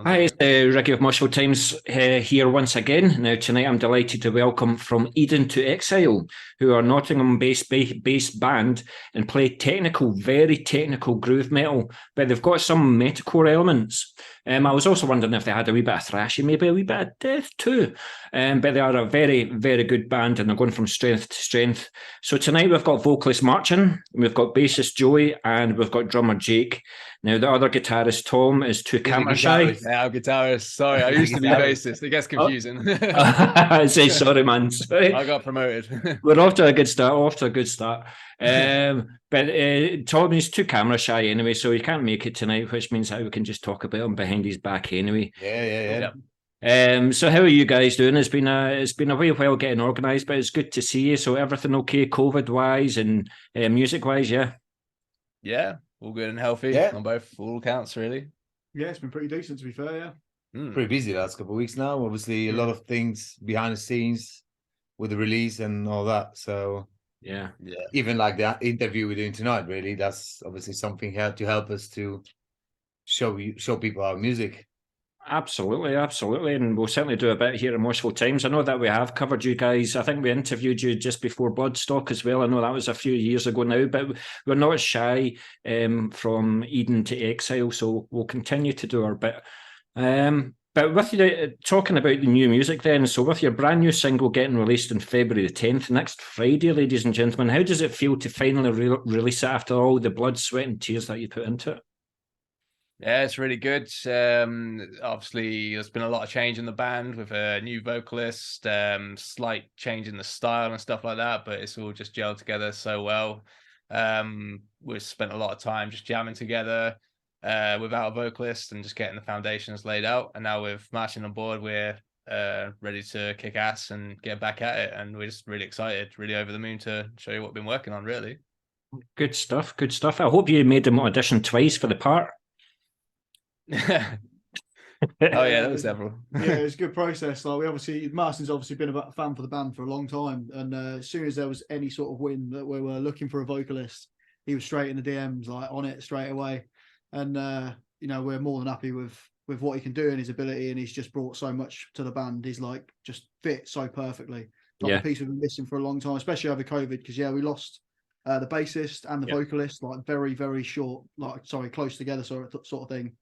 Hi, it's Ricky of Moshville Times here once again. Now, tonight I'm delighted to welcome from Eden to Exile, who are Nottingham-based band and play technical, very technical groove metal, but they've got some metalcore elements. I was also wondering if they had a wee bit of thrashy, maybe a wee bit of death too. But they are a very, very good band and they're going from strength to strength. So tonight we've got vocalist Martin, we've got bassist Joey, and we've got drummer Jake. Now, the other guitarist, Tom, is too He's a camera shy. guitarist. Yeah, I'm a guitarist. Sorry, I used to be bassist. It gets Oh, confusing. I say sorry, man. Sorry. I got promoted. We're off to a good start. Off to a good start. But Tom is too camera shy anyway, so he can't make it tonight, which means that we can just talk about him behind his back anyway. Yeah. So how are you guys doing? It's been a wee while getting organised, but it's good to see you. So everything okay, COVID wise and music wise, yeah. Yeah, all good and healthy Yeah. on both all counts, really. Yeah, it's been pretty decent to be fair. Yeah. Pretty busy the last couple of weeks now. Obviously, a lot of things behind the scenes with the release and all that. So Yeah. even like the interview we're doing tonight, really, that's obviously something here to help us to show people our music. Absolutely, and we'll certainly do a bit here in Moshville Times. I know that we have covered you guys. I think we interviewed you just before Bloodstock as well. I know that was a few years ago now, but we're not shy from Eden to Exile, so we'll continue to do our bit. But with you talking about the new music then, so with your brand new single getting released on February the 10th, next Friday, ladies and gentlemen, how does it feel to finally release it after all the blood, sweat and tears that you put into it? Yeah, it's really good. Obviously, there's been a lot of change in the band with a new vocalist, slight change in the style and stuff like that, but it's all just gelled together so well. We've spent a lot of time just jamming together without a vocalist and just getting the foundations laid out. And now with Martin on board, we're ready to kick ass and get back at it. And we're just really excited, really over the moon to show you what we've been working on, really. Good stuff. I hope you made them audition twice for the part. Oh yeah, there was several. Yeah, it's a good process. Like Martin's obviously been a fan for the band for a long time, and as soon as there was any sort of win that we were looking for a vocalist, he was straight in the DMs, like on it straight away. And we're more than happy with what he can do and his ability, and he's just brought so much to the band. He's like just fit so perfectly. Like a piece we've been missing for a long time, especially over COVID, because we lost the bassist and the vocalist like very, very short, close together sort of thing.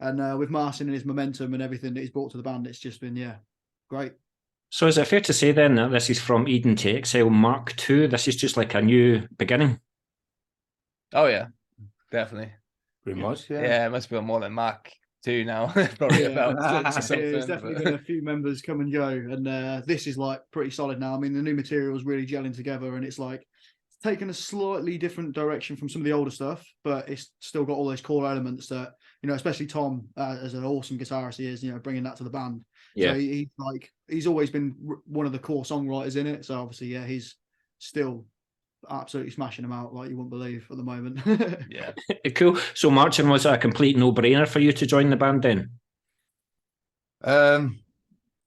And with Martin and his momentum and everything that he's brought to the band, it's just been, great. So is it fair to say then that this is from Eden to Exile Mark II? This is just like a new beginning? Oh, yeah, definitely. Pretty much, yeah. Yeah, it must be more than Mark II now. Probably about six or something. There's definitely been a few members come and go, and this is like pretty solid now. I mean, the new material is really gelling together, and it's like taken a slightly different direction from some of the older stuff, but it's still got all those core elements that, especially Tom, as an awesome guitarist he is, bringing that to the band. Yeah. So he's always been one of the core songwriters in it. So obviously, he's still absolutely smashing them out like you wouldn't believe at the moment. Yeah. Cool. So Martin, was it a complete no-brainer for you to join the band then? A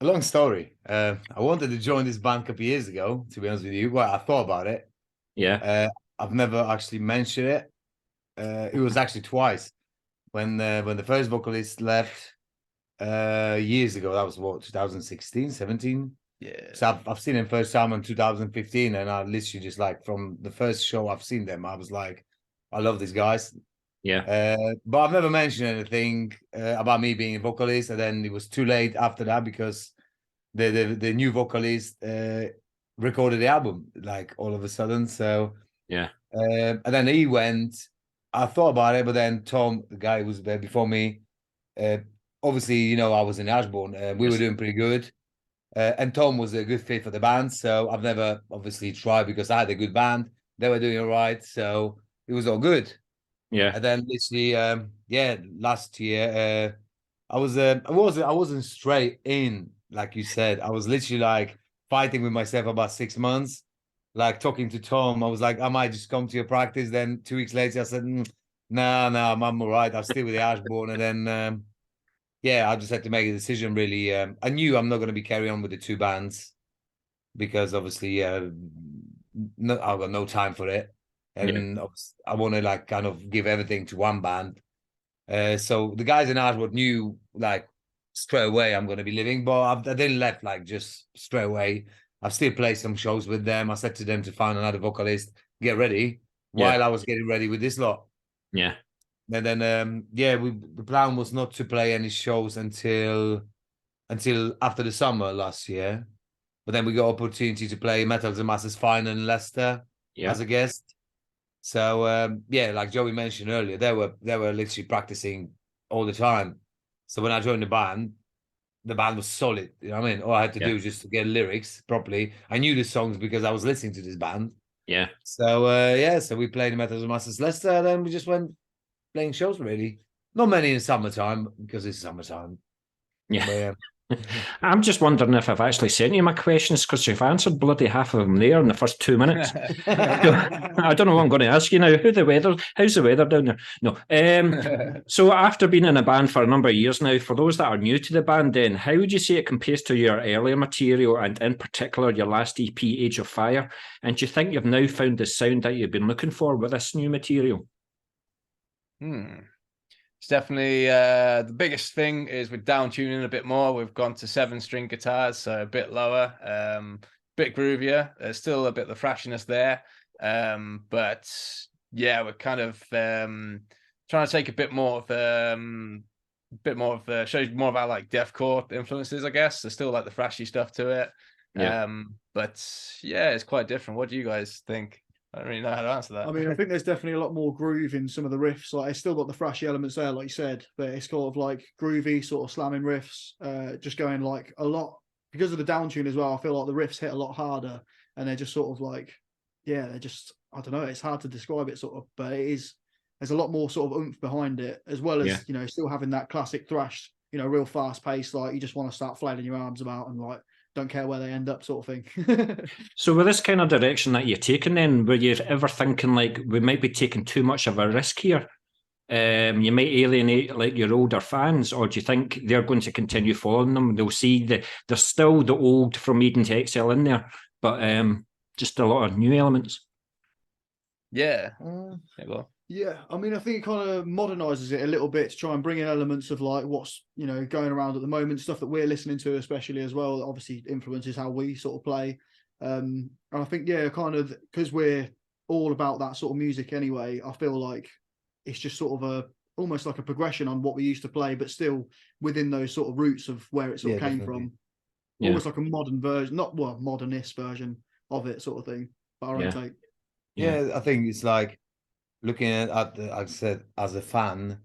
long story. I wanted to join this band a couple of years ago, to be honest with you. Well, I thought about it. Yeah. I've never actually mentioned it. It was actually twice. When the first vocalist left years ago, that was what, 2016, 17? Yeah. So I've seen him first time in 2015, and I literally just like from the first show I've seen them, I was like, I love these guys. Yeah. But I've never mentioned anything about me being a vocalist, and then it was too late after that because the new vocalist recorded the album like all of a sudden. So yeah. And then he went. I thought about it, but then Tom, the guy who was there before me, obviously, I was in Ashbourne. We were doing pretty good. And Tom was a good fit for the band. So I've never obviously tried because I had a good band. They were doing all right. So it was all good. Yeah. And then literally, last year, I wasn't straight in, like you said. I was literally like fighting with myself about 6 months. Like talking to Tom, I was like, I might just come to your practice. Then 2 weeks later, I said, no, I'm all right. I'll stay with the Ashbourne. And then, I just had to make a decision, really. I knew I'm not going to be carrying on with the two bands because obviously I've got no time for it. And I want to like kind of give everything to one band. So the guys in Ashbourne knew like straight away I'm going to be leaving, but I didn't left like just straight away. I've still played some shows with them. I said to them to find another vocalist, get ready, while I was getting ready with this lot. Yeah. And then the plan was not to play any shows until after the summer last year. But then we got opportunity to play Metals and Masters final in Leicester as a guest. So like Joey mentioned earlier, they were literally practicing all the time. So when I joined the band was solid. You know what I mean? All I had to do was just to get lyrics properly. I knew the songs because I was listening to this band. Yeah. So so we played Metals and Masters Leicester, and then we just went playing shows really. Not many in summertime because it's summertime. Yeah. But, yeah. I'm just wondering if I've actually sent you my questions, because you've answered bloody half of them there in the first 2 minutes. I don't know what I'm going to ask you now. How's the weather down there? No. So after being in a band for a number of years now, for those that are new to the band, then how would you say it compares to your earlier material, and in particular your last EP, Age of Fire? And do you think you've now found the sound that you've been looking for with this new material? It's definitely the biggest thing is we're down tuning a bit more. We've gone to 7-string guitars, so a bit lower, bit groovier. There's still a bit of the thrashiness there, but yeah, we're kind of trying to take a bit more of shows more about like deathcore influences, I guess. There's still like the thrashy stuff to it, but yeah, it's quite different. What do you guys think? I don't really know how to answer that. I mean, I think there's definitely a lot more groove in some of the riffs. Like, it's still got the thrashy elements there, like you said, but it's sort of like groovy, sort of slamming riffs, just going like a lot because of the down tune as well. I feel like the riffs hit a lot harder, and they're just sort of like, they're just, I don't know, it's hard to describe it sort of, but there's a lot more sort of oomph behind it, as well as, still having that classic thrash, real fast pace, like you just want to start flailing your arms about and like, don't care where they end up sort of thing. So with this kind of direction that you're taking then, were you ever thinking like we might be taking too much of a risk here? You might alienate like your older fans, or do you think they're going to continue following them? They'll see there's still the old From Eden to Exile in there, but just a lot of new elements. Yeah. Yeah, I mean, I think it kind of modernizes it a little bit to try and bring in elements of like what's going around at the moment, stuff that we're listening to, especially as well. That obviously influences how we sort of play. And I think kind of because we're all about that sort of music anyway. I feel like it's just sort of almost like a progression on what we used to play, but still within those sort of roots of where it sort of came from. Almost like a modern version, modernist version of it, sort of thing. But our own take. Yeah, I think it's like, looking at the, I said, as a fan,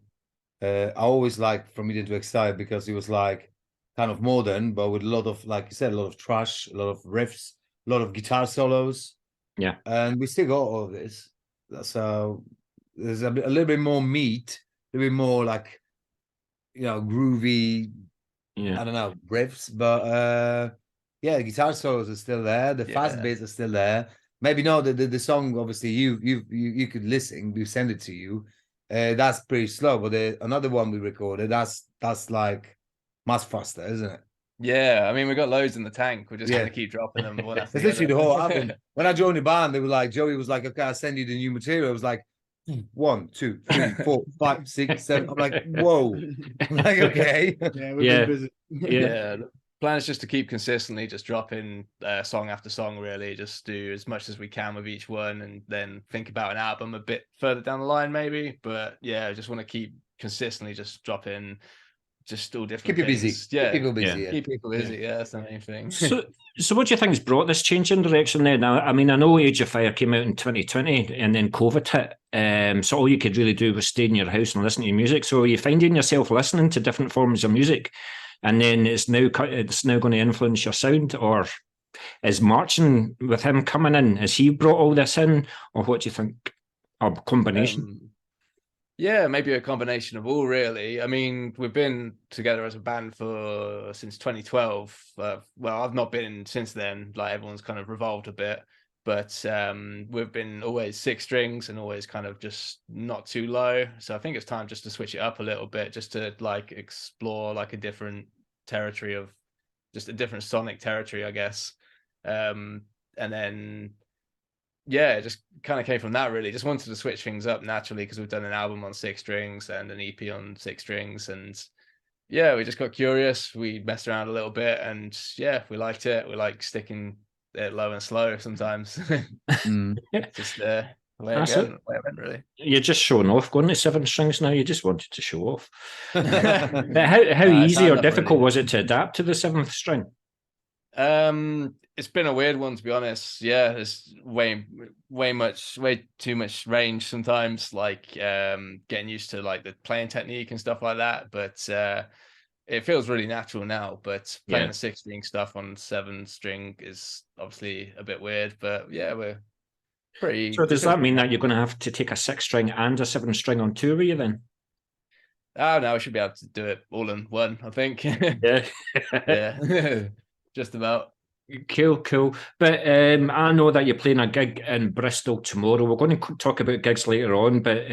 I always liked From Eden to Exile because it was like kind of modern, but with a lot of, like you said, a lot of thrash, a lot of riffs, a lot of guitar solos. Yeah. And we still got all of this. So there's a little bit more meat, a little bit more like, groovy, I don't know, riffs. But the guitar solos are still there. The fast bits are still there. Maybe no, the song, obviously you could listen, we send it to you. That's pretty slow, but another one we recorded, that's like much faster, isn't it? Yeah, I mean, we got loads in the tank. We're just going to keep dropping them. It's literally the whole album. When I joined the band, they were like, Joey was like, okay, I'll send you the new material. It was like 1, 2, 3, 4, 5, 6, 7. I'm like, whoa. I'm like, okay. Yeah, we've been busy. Yeah. Plan is just to keep consistently just dropping song after song, really. Just do as much as we can with each one, and then think about an album a bit further down the line, maybe. But yeah, I just want to keep consistently just dropping just all different Keep you things. busy. Yeah. Keep people busy. Keep people busy. Yeah, that's the main thing. So what do you think has brought this change in direction then? Now, I mean, I know Age of Fire came out in 2020 and then COVID hit. So all you could really do was stay in your house and listen to music. So are you finding yourself listening to different forms of music? And then it's now going to influence your sound, or is Marching with him coming in? Has he brought all this in, or what do you think? Or combination? Yeah, maybe a combination of all, really. I mean, we've been together as a band since 2012. Well, I've not been since then. Like, everyone's kind of revolved a bit, but we've been always 6 strings and always kind of just not too low. So I think it's time just to switch it up a little bit, just to like explore like a different territory of just a different sonic territory, I guess. And then it just kind of came from that, really. Just wanted to switch things up naturally because we've done an album on 6 strings and an EP on 6 strings, and yeah, we just got curious. We messed around a little bit, and yeah, we liked it. We like sticking it low and slow sometimes. Just the way That's again, it. way it went, really. You're just showing off going to 7 strings now. You just wanted to show off. But how I easy signed or up difficult already. was it to adapt to the 7th string? It's been a weird one, to be honest. Yeah, there's way too much range sometimes, like getting used to like the playing technique and stuff like that. But it feels really natural now. But playing the 6-string stuff on 7-string is obviously a bit weird. But yeah, we're pretty. So does that mean that you're going to have to take a 6-string and a 7-string on tour with you then? Oh no, we should be able to do it all in one, I think. Yeah. Yeah. Just about. Cool. But I know that you're playing a gig in Bristol tomorrow. We're going to talk about gigs later on, but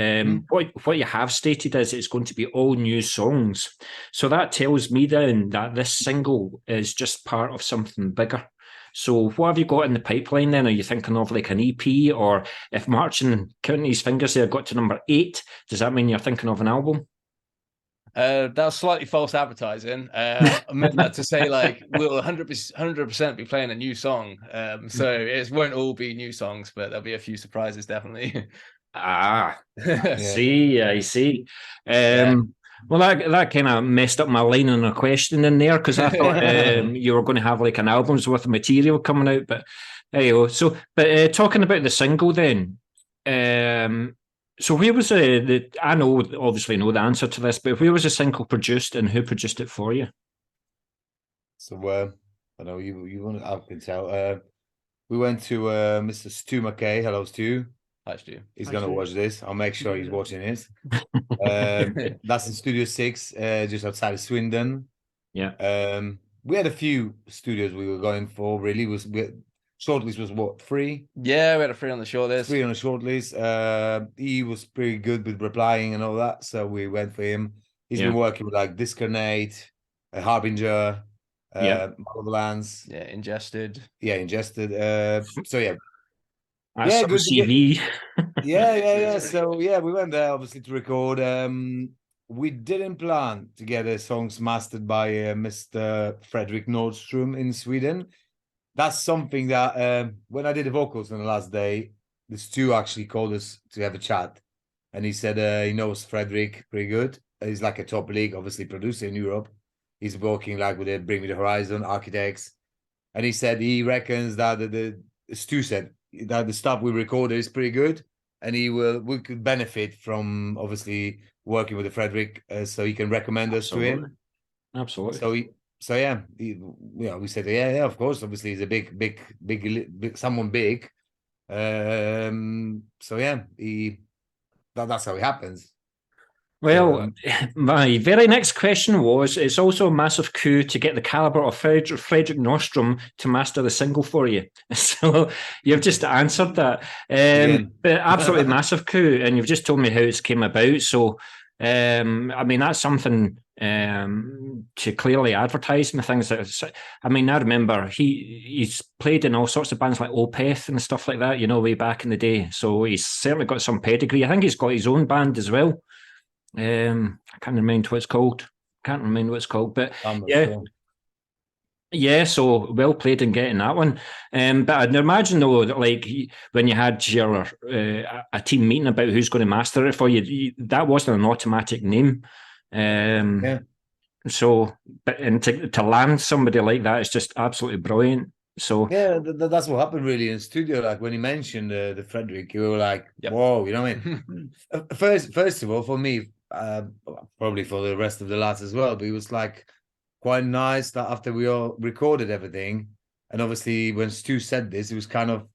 what you have stated is it's going to be all new songs. So that tells me then that this single is just part of something bigger. So what have you got in the pipeline then? Are you thinking of like an EP, or if Marching counting his fingers there got to number 8, does that mean you're thinking of an album? That was slightly false advertising. I meant that to say like we'll 100% be playing a new song. So it won't all be new songs, but there'll be a few surprises definitely. I see. Yeah. Well, that kind of messed up my line in a question in there, because I thought you were going to have like an album's worth of material coming out. But there you go. So, but talking about the single then, so where was I know, obviously know the answer to this, but where was the single produced and who produced it for you? So I know you want to. I can tell. We went to Mr. Stu McKay. Hello, Stu. Hi, Stu. He's Hi, gonna Stu. watch this. I'll make sure he's watching it. That's in Studio 6, just outside of Swindon. Yeah. We had a few studios we were going for. Really, shortlist was what, 3? Yeah, we had a 3 on the shortlist. 3 on the shortlist. He was pretty good with replying and all that, so we went for him. He's been working with like Discarnate, Harbinger, Motherlands. Yeah, Ingested. Yeah, Ingested. So yeah. That's good CV. Yeah. So yeah, we went there obviously to record. We didn't plan to get the songs mastered by Mr. Fredrik Nordstrom in Sweden. That's something that when I did the vocals on the last day, the Stu actually called us to have a chat, and he said he knows Fredrik pretty good. He's like a top league, obviously producer in Europe. He's working like with the Bring Me the Horizon architects, and he said he reckons that the Stu said that the stuff we recorded is pretty good, and we could benefit from obviously working with the Fredrik, so he can recommend us to him. Absolutely. So yeah, we said yeah, of course. Obviously, he's a big someone big. So yeah, that's how it happens. Well, my very next question was, it's also a massive coup to get the caliber of Fredrik Nordstrom to master the single for you. So you've just answered that. But absolutely massive coup, and you've just told me how it's came about. So, I mean, that's something to clearly advertise and things. I mean, I remember he's played in all sorts of bands like Opeth and stuff like that, way back in the day. So he's certainly got some pedigree. I think he's got his own band as well. I can't remember what it's called. But yeah, so well played in getting that one. But I'd imagine though, that like when you had your a team meeting about who's going to master it for you, that wasn't an automatic name. So, but and to land somebody like that is just absolutely brilliant. So yeah, that's what happened really in studio. Like when he mentioned the Fredrik, you were like, whoa, you know what I mean? First of all, for me, probably for the rest of the lads as well, but it was like quite nice that after we all recorded everything, and obviously when Stu said this, it was kind of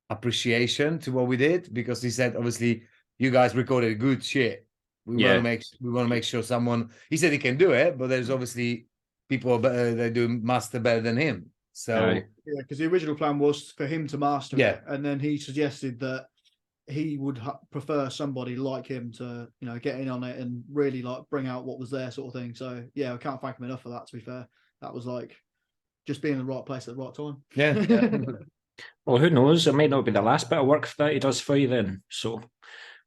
appreciation to what we did, because he said, obviously, you guys recorded good shit. We want to make sure someone. He said he can do it, but there's obviously people they do master better than him. So yeah, because the original plan was for him to master it, and then he suggested that he would prefer somebody like him to, get in on it and really like bring out what was there, sort of thing. So yeah, I can't thank him enough for that. To be fair, that was like just being in the right place at the right time. Yeah. Well, who knows? It might not be the last bit of work that he does for you then. So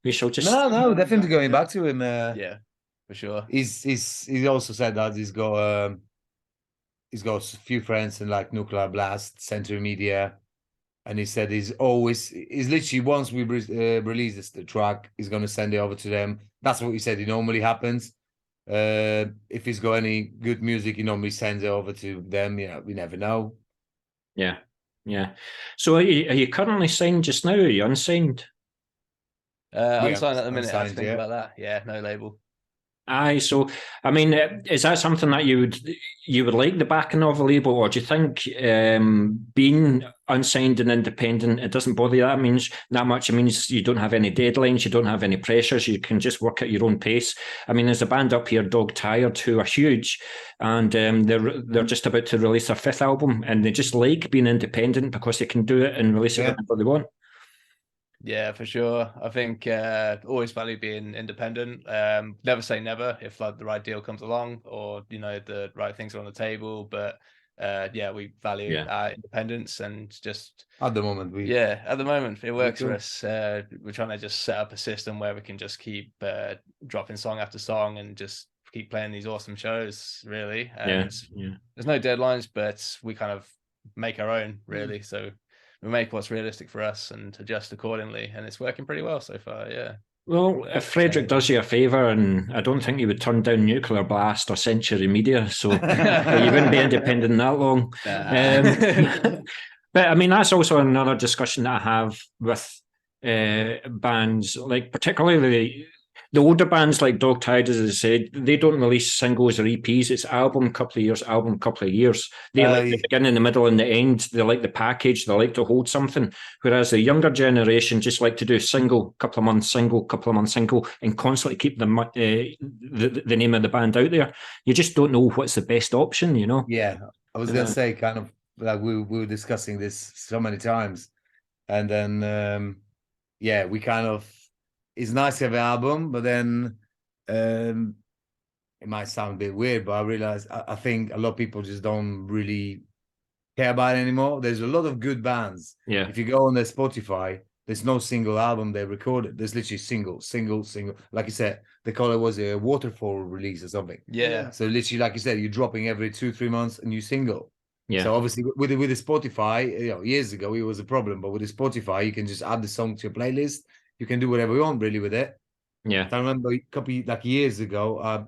we shall just no, definitely going back to him. for sure. He also said that he's got a few friends in like Nuclear Blast, Century Media, and he said he's literally, once we release the track, he's going to send it over to them. That's what he said. It normally happens. If he's got any good music, he normally sends it over to them. We never know. Yeah. So are you currently signed just now? Or are you unsigned? Unsigned at the minute. I have to unsigned, think yeah. about that. Yeah, no label. Aye, so I mean, is that something that you would like the backing of a label, or do you think being unsigned and independent, it doesn't bother you that much? It means you don't have any deadlines, you don't have any pressures, you can just work at your own pace. I mean, there's a band up here, Dog Tired, who are huge, and they're just about to release their 5th album, and they just like being independent because they can do it and release it whenever they want. Yeah, for sure. I think always value being independent. Never say never if like the right deal comes along, or the right things are on the table. But we value our independence, and just at the moment it works for us. We're trying to just set up a system where we can just keep dropping song after song and just keep playing these awesome shows. Really, there's no deadlines, but we kind of make our own. Really, so we make what's realistic for us and adjust accordingly, and it's working pretty well so far. Yeah. Well, if Frederick does you a favour, and I don't think you would turn down Nuclear Blast or Century Media, so you wouldn't be independent that long. But I mean, that's also another discussion that I have with bands, like particularly the older bands like Dog Tired, as I said, they don't release singles or EPs. It's album, couple of years. They like the beginning, the middle, and the end. They like the package. They like to hold something. Whereas the younger generation just like to do single, couple of months single, and constantly keep the name of the band out there. You just don't know what's the best option, Yeah, I was going to say, kind of like we were discussing this so many times, and then we kind of, it's nice to have an album, but then it might sound a bit weird, but I realize I think a lot of people just don't really care about it anymore. There's a lot of good bands. Yeah. If you go on their Spotify, there's no single album they recorded. There's literally single. Like you said, the color was a waterfall release or something. Yeah. So literally, like you said, you're dropping every 2-3 months a new single. Yeah. So obviously with the Spotify, years ago it was a problem, but with the Spotify, you can just add the song to your playlist. You can do whatever you want really with it. Yeah. I remember a couple years ago,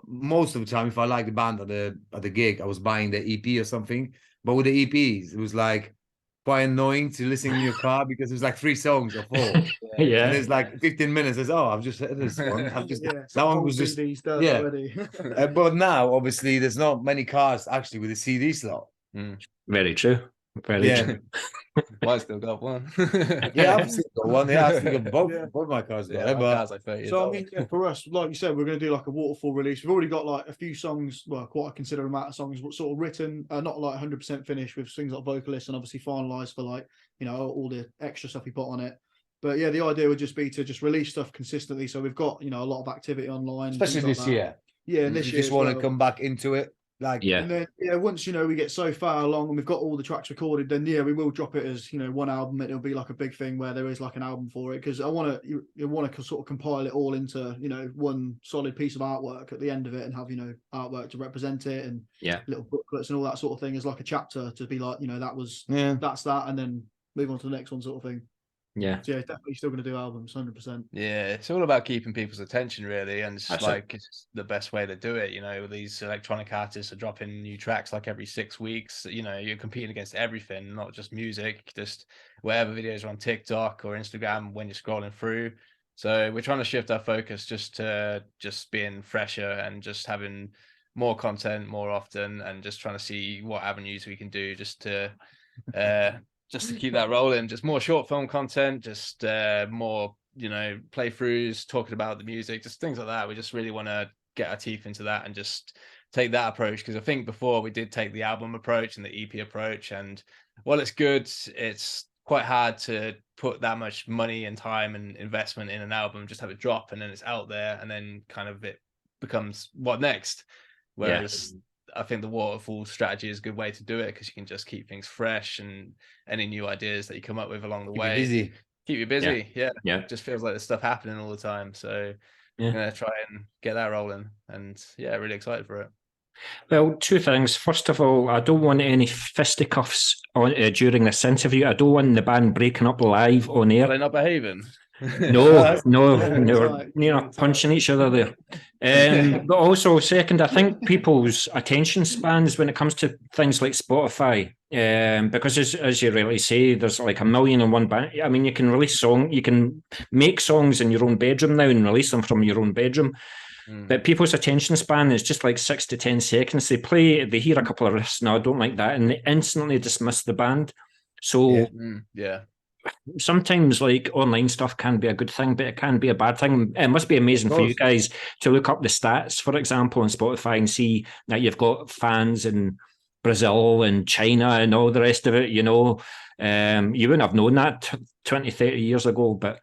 most of the time, if I like the band at the gig, I was buying the EP or something. But with the EPs, it was like quite annoying to listen in your car because it was like 3 songs or 4. Yeah. And there's like 15 minutes. I've just heard this one. That one was just already. But now, obviously, there's not many cars actually with a CD slot. Very true. Very true. Well, I still got one. I've still got one. I still got both my cars. My car's like 30 years so old. I mean, for us, like you said, we're going to do like a waterfall release. We've already got like a few songs, well, quite a considerable amount of songs, sort of written, not like 100% finished, with things like vocalists and obviously finalised for like all the extra stuff we put on it. But yeah, the idea would just be to just release stuff consistently. So we've got a lot of activity online, especially this year. Yeah, and this year just want to come back into it. And then once we get so far along and we've got all the tracks recorded, then we will drop it as one album. It'll be like a big thing where there is like an album for it, because I want to sort of compile it all into one solid piece of artwork at the end of it, and have artwork to represent it, and little booklets and all that sort of thing as like a chapter to be like that's that, and then move on to the next one sort of thing. Yeah. So definitely still going to do albums, 100%. Yeah, it's all about keeping people's attention, really, and it's it's the best way to do it. These electronic artists are dropping new tracks like every 6 weeks. You're competing against everything, not just music, just whatever videos are on TikTok or Instagram when you're scrolling through. So we're trying to shift our focus just to being fresher and just having more content more often, and just trying to see what avenues we can do just to keep that rolling. Just more short film content, just more playthroughs talking about the music, just things like that. We just really want to get our teeth into that and just take that approach, because I think before we did take the album approach and the EP approach, and while it's good, it's quite hard to put that much money and time and investment in an album, just have it drop and then it's out there, and then kind of it becomes what next. Whereas I think the waterfall strategy is a good way to do it, because you can just keep things fresh, and any new ideas that you come up with along the way busy. keep you busy. Yeah. It just feels like there's stuff happening all the time. So Yeah. Gonna try and get that rolling, and yeah, really excited for it. Well, two things. First of all, I don't want any fisticuffs during this interview. I don't want the band breaking up live on Are air. they not behaving? No, no, Yeah, no, tight, you know, tight. punching each other there. But also, second, I think people's attention spans when it comes to things like Spotify, because as you rightly say, there's like 1,000,001 band. I mean, you can make songs in your own bedroom now and release them from your own bedroom. But people's attention span is just like 6 to 10 seconds. They hear a couple of riffs, no, I don't like that, and they instantly dismiss the band. So Yeah. sometimes like online stuff can be a good thing, but it can be a bad thing. It must be amazing for you guys to look up the stats, for example, on Spotify and see that you've got fans in Brazil and China and all the rest of it, you know. You wouldn't have known that 20, 30 years ago, but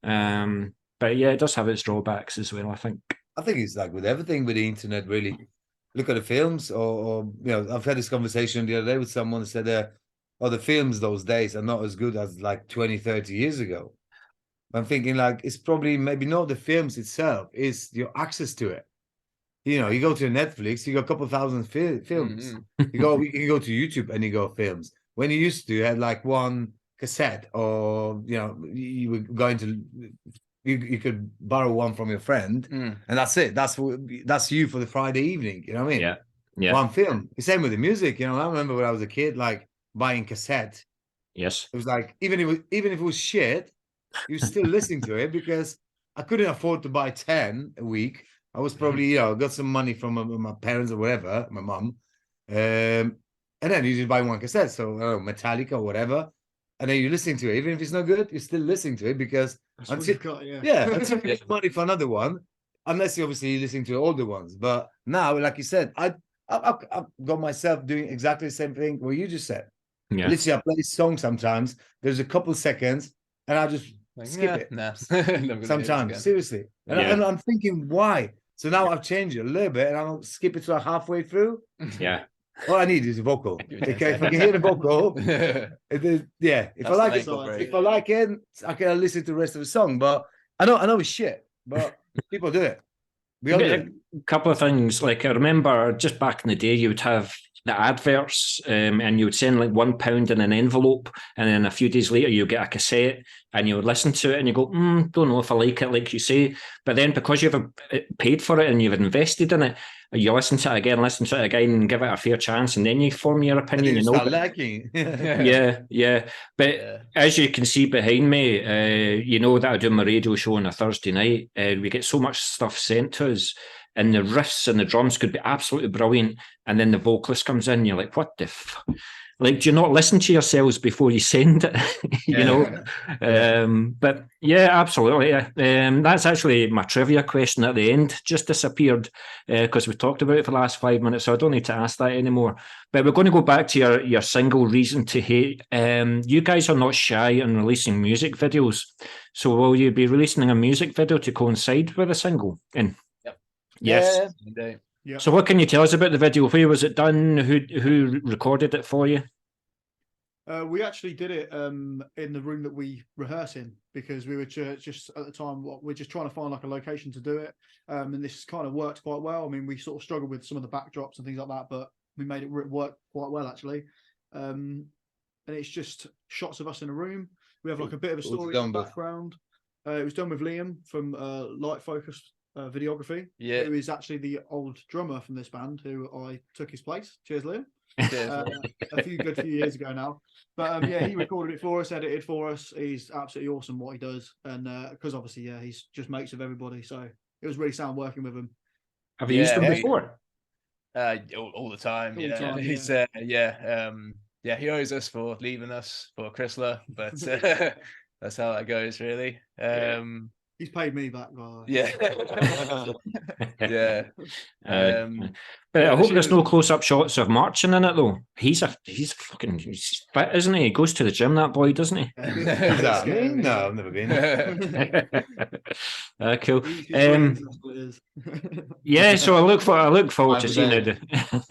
yeah, it does have its drawbacks as well, I think. I think it's like with everything with the internet, really. Look at the films, or you know, I've had this conversation the other day with someone that said, oh, the films those days are not as good as like 20, 30 years ago. I'm thinking like it's probably maybe not the films itself, it's your access to it. You know, you go to Netflix, you got a couple thousand films. You can go to YouTube and you go films. When you used to, you had like one cassette, or you know, you were going to you could borrow one from your friend, and that's it. That's you for the Friday evening. You know what I mean? Yeah. One film. The same with the music. You know, I remember when I was a kid, like buying cassette. Yes. It was like even if it was shit, you still listening to it because I couldn't afford to buy 10 a week. I was probably, got some money from my parents or whatever, my mum. And then you just buy one cassette. So, I don't know, Metallica or whatever. And then you're listening to it. Even if it's not good, you're still liking to it because until you get money for another one, unless you're obviously listening to older ones. But now, like you said, I've got myself doing exactly the same thing what you just said. Yeah. Literally, I play a song sometimes. There's a couple seconds, and I just skip it. Sometimes, seriously. And I'm thinking, why? So now I've changed it a little bit, and I'll skip it to halfway through. Yeah. All I need is a vocal. Okay, if I can hear the vocal, if I like it, I can listen to the rest of the song. But I know it's shit, but people do it. We all do it. A couple of things. Like I remember just back in the day, you would have the adverts, and you would send like £1 in an envelope, and then a few days later you get a cassette, and you would listen to it, and you go, don't know if I like it, like you say. But then because you've paid for it and you've invested in it, you listen to it again, and give it a fair chance, and then you form your opinion. You start liking. Yeah. But as you can see behind me, you know that I do my radio show on a Thursday night, and we get so much stuff sent to us. And the riffs and the drums could be absolutely brilliant. And then the vocalist comes in, you're like, what the like, do you not listen to yourselves before you send it? you know? But yeah, absolutely. That's actually my trivia question at the end, just disappeared because we talked about it for the last 5 minutes, so I don't need to ask that anymore. But we're going to go back to your single Reason to Hate. You guys are not shy on releasing music videos. So will you be releasing a music video to coincide with a single? And yes. Yeah. So what can you tell us about the video? Where was it done? Who recorded it for you? We actually did it in the room that we rehearse in, because we were just at the time, we're just trying to find like a location to do it. And this kind of worked quite well. I mean, we sort of struggled with some of the backdrops and things like that, but we made it work quite well actually. And it's just shots of us in a room. We have like a bit of a story in the background. It was done with Liam from Light Focus Videography, who is actually the old drummer from this band, who I took his place. Cheers, Liam. A few years ago now. But he recorded it for us, edited for us. He's absolutely awesome what he does, and because obviously he's just mates with everybody, so it was really sound working with him. Have you used him before? All the time. He's he owes us for leaving us for Chrysler, but that's how that goes, really. He's paid me back, by But I hope there's no close-up shots of marching in it, though. He's fucking fit, isn't he? He goes to the gym, that boy, doesn't he? Is that me? No, I've never been. Cool. So I look forward to seeing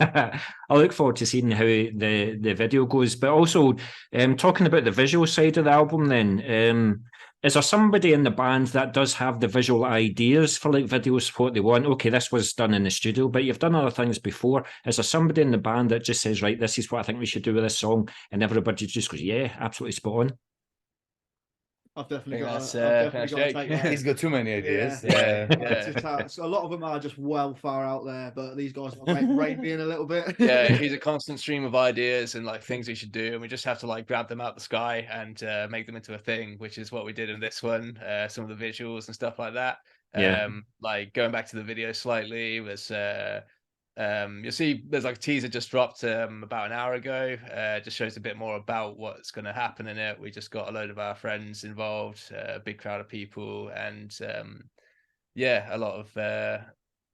I look forward to seeing how the video goes. But also, talking about the visual side of the album, then. is there somebody in the band that does have the visual ideas for like videos for what they want? Okay, this was done in the studio, but you've done other things before. Is there somebody in the band that just says, right, this is what I think we should do with this song, and everybody just goes, yeah, absolutely spot on? I've definitely think got. that's, I've that's definitely got to Jake. take that. He's got too many ideas. Yeah. It's just a lot of them are just well far out there, but these guys are rein me in a little bit. Yeah, he's a constant stream of ideas and like things we should do, and we just have to like grab them out the sky and make them into a thing, which is what we did in this one. Some of the visuals and stuff like that. Yeah. Like going back to the video slightly was you'll see there's like a teaser just dropped about an hour ago. Just shows a bit more about what's going to happen in it. We just got a load of our friends involved, a big crowd of people, and yeah, a lot of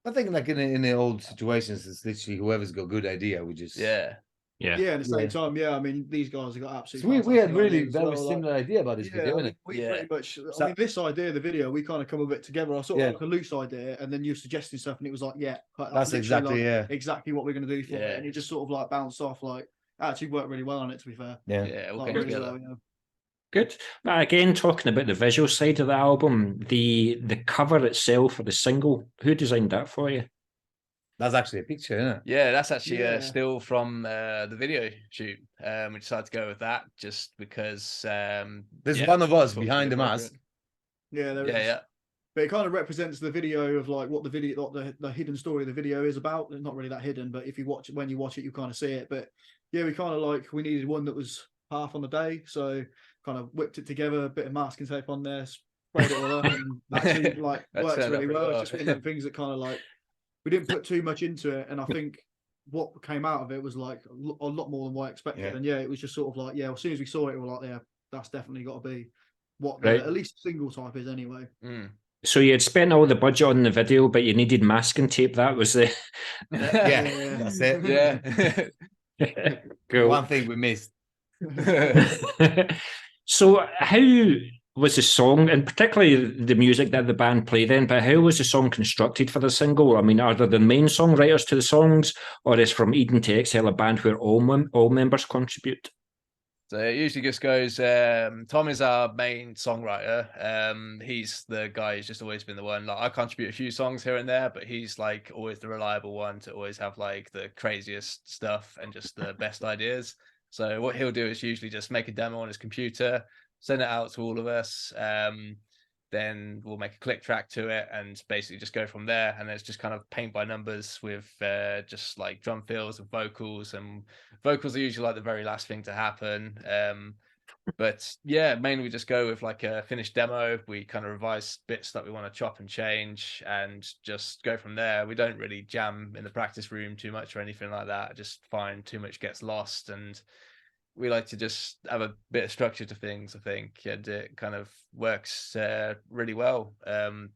I think like in the old situations, it's literally whoever's got a good idea, we just yeah. Yeah. Yeah, at the same time, I mean, these guys have got So absolutely. we had fantastic really ideas as very well, similar idea about this video, innit? we Yeah. pretty much. So- I mean, this idea, the video, we kind of come a bit together. I sort of Yeah. like a loose idea, and then you're suggesting stuff, and it was like, yeah, like, That's literally, exactly like, exactly what we're going to do for Yeah. it, and it just sort of like bounced off. Like, actually worked really well on it, to be fair. Yeah. Yeah, we'll Like, come really together. well, yeah. Good. But again, talking about the visual side of the album, the cover itself for the single, who designed that for you? That's actually a picture, isn't it? Yeah, that's actually Yeah. still from the video shoot. We decided to go with that just because There's yeah, one of us thought it behind the was mask. Yeah, there is. Yeah, But it kind of represents the video of like what the video, what the hidden story of the video is about. It's not really that hidden, but if you watch it, when you watch it, you kind of see it. But yeah, we kind of like we needed one that was half on the day, so kind of whipped it together, a bit of masking tape on there, sprayed it all up, and actually like That works turned out really pretty well. well. It's just one of them things that kind of like we didn't put too much into it, and I think what came out of it was like a lot more than what I expected. Yeah. And yeah, it was just sort of like as soon as we saw it, we were like, yeah, that's definitely got to be what Right. at least single type is anyway. Mm. So you had spent all the budget on the video, but you needed masking tape. That was the Yeah, that's it. Yeah. cool. One thing we missed. So how was the song, and particularly the music that the band played in, but how was the song constructed for the single? I mean, are there the main songwriters to the songs, or is From Eden to Exile a band where all members contribute? So it usually just goes, Tom is our main songwriter. He's the guy who's just always been the one. Like I contribute a few songs here and there, but he's like always the reliable one to always have like the craziest stuff and just the best ideas. So what he'll do is usually just make a demo on his computer, send it out to all of us. Then we'll make a click track to it and basically just go from there. And it's just kind of paint by numbers with just like drum fills and vocals are usually like the very last thing to happen. But yeah, mainly we just go with like a finished demo. We kind of revise bits that we want to chop and change and just go from there. We don't really jam in the practice room too much or anything like that. I just find too much gets lost, and we like to just have a bit of structure to things, I think, and it kind of works really well the